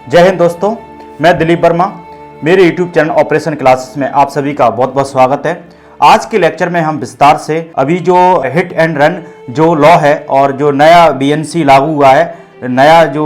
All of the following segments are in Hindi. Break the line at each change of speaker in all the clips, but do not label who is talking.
जय हिंद दोस्तों, मैं दिलीप वर्मा। मेरे YouTube चैनल ऑपरेशन क्लासेस में आप सभी का बहुत बहुत स्वागत है। आज के लेक्चर में हम विस्तार से अभी जो हिट एंड रन जो लॉ है और जो नया BNC लागू हुआ है, नया जो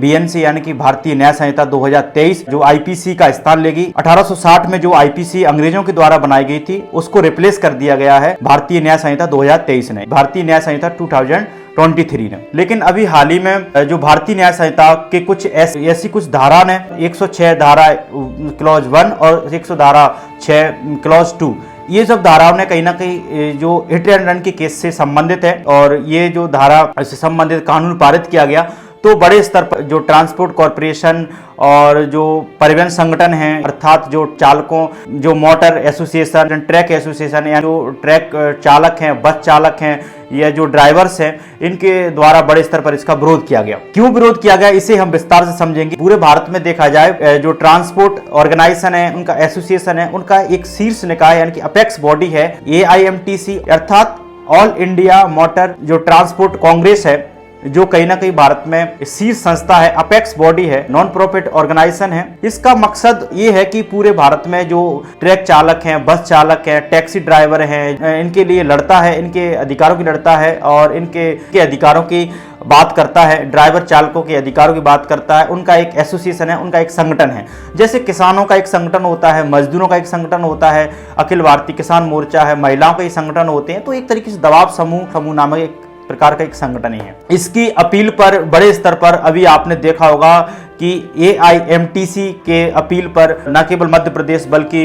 BNC यानी कि भारतीय न्याय संहिता 2023 जो IPC का स्थान लेगी। 1860 में जो IPC अंग्रेजों के द्वारा बनाई गई थी उसको रिप्लेस कर दिया गया है भारतीय न्याय संहिता 2023 ने, भारतीय न्याय संहिता 2023 ने। लेकिन अभी हाल ही में जो भारतीय न्याय संहिता के कुछ ऐसी कुछ धारा ने 106 धारा क्लॉज 1 और 100 धारा 6 क्लॉज 2, ये सब धाराओं ने कहीं ना कहीं जो हिट एंड रन के केस से संबंधित है और ये जो धारा से संबंधित कानून पारित किया गया। तो बड़े स्तर पर जो ट्रांसपोर्ट कॉरपोरेशन और जो परिवहन संगठन हैं, अर्थात जो चालकों, जो मोटर एसोसिएशन, ट्रैक एसोसिएशन या जो ट्रैक चालक हैं, बस चालक हैं या जो ड्राइवर्स हैं, इनके द्वारा बड़े स्तर पर इसका विरोध किया गया। क्यों विरोध किया गया इसे हम विस्तार से समझेंगे। पूरे भारत में देखा जाए जो ट्रांसपोर्ट ऑर्गेनाइजेशन है, उनका एसोसिएशन है, उनका एक शीर्ष निकाय यानी कि अपेक्स बॉडी है AIMTC, अर्थात ऑल इंडिया मोटर जो ट्रांसपोर्ट कांग्रेस है, जो कहीं ना कहीं भारत में शीर्ष संस्था है, अपेक्स बॉडी है, नॉन प्रॉफिट ऑर्गेनाइजेशन है। इसका मकसद ये है कि पूरे भारत में जो ट्रक चालक हैं, बस चालक हैं, टैक्सी ड्राइवर हैं, इनके लिए लड़ता है, इनके अधिकारों की लड़ता है और इनके अधिकारों की बात करता है, ड्राइवर चालकों के अधिकारों की बात करता है। उनका एक एसोसिएशन है, उनका एक संगठन है। जैसे किसानों का एक संगठन होता है, मजदूरों का एक संगठन होता है, अखिल भारतीय किसान मोर्चा है, महिलाओं के संगठन होते हैं। तो एक तरीके से दबाव समूह नामक एक प्रकार का एक संगठन ही है। इसकी अपील पर बड़े स्तर पर अभी आपने देखा होगा कि AIMTC के अपील पर न केवल मध्य प्रदेश बल्कि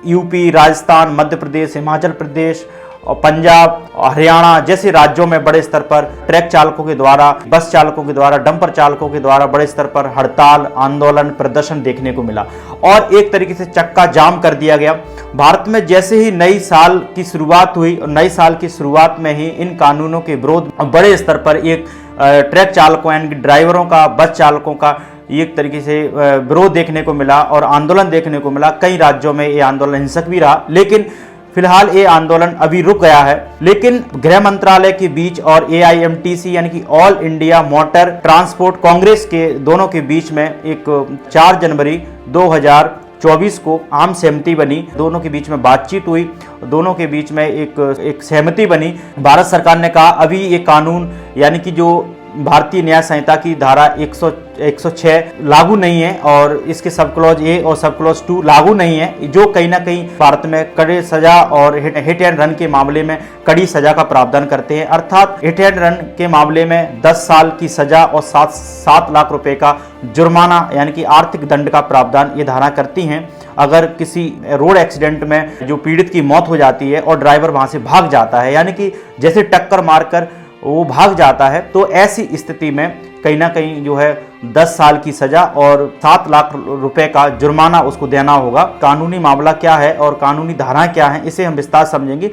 यूपी, राजस्थान, मध्य प्रदेश, हिमाचल प्रदेश और पंजाब, हरियाणा जैसे राज्यों में बड़े स्तर पर ट्रक चालकों के द्वारा, बस चालकों के द्वारा, डंपर चालकों के द्वारा बड़े स्तर पर हड़ताल, आंदोलन, प्रदर्शन देखने को मिला और एक तरीके से चक्का जाम कर दिया गया। भारत में जैसे ही नई साल की शुरुआत हुई और नई साल की शुरुआत में ही इन कानूनों के विरोध बड़े स्तर पर एक ट्रक चालकों यानी ड्राइवरों का, बस चालकों का एक तरीके से विरोध देखने को मिला और आंदोलन देखने को मिला। कई राज्यों में ये आंदोलन हिंसक भी रहा, लेकिन फिलहाल ये आंदोलन अभी रुक गया है। लेकिन गृह मंत्रालय के बीच और AIMTC यानी कि all India motor transport Congress के दोनों के बीच में एक 4 जनवरी 2024 को आम सहमति बनी। दोनों के बीच में बातचीत हुई, दोनों के बीच में एक सहमति बनी। भारत सरकार ने कहा अभी ये कानून यानी कि जो भारतीय न्याय संहिता की धारा 106 लागू नहीं है और इसके सब क्लॉज A और सब क्लॉज 2 लागू नहीं है, जो कहीं ना कहीं भारत में कड़े सजा और हिट एंड रन के मामले में कड़ी सजा का प्रावधान करते हैं। अर्थात हिट एंड रन के मामले में 10 साल की सजा और 7 लाख रुपए का जुर्माना यानी कि आर्थिक दंड का प्रावधान ये धारा करती हैं। अगर किसी रोड एक्सीडेंट में जो पीड़ित की मौत हो जाती है और ड्राइवर वहां से भाग जाता है, यानी कि जैसे टक्कर मारकर वो भाग जाता है, तो ऐसी स्थिति में कहीं ना कहीं जो है 10 साल की सजा और 7 लाख रुपए का जुर्माना उसको देना होगा। कानूनी मामला क्या है और कानूनी धारा क्या है, इसे हम विस्तार समझेंगे।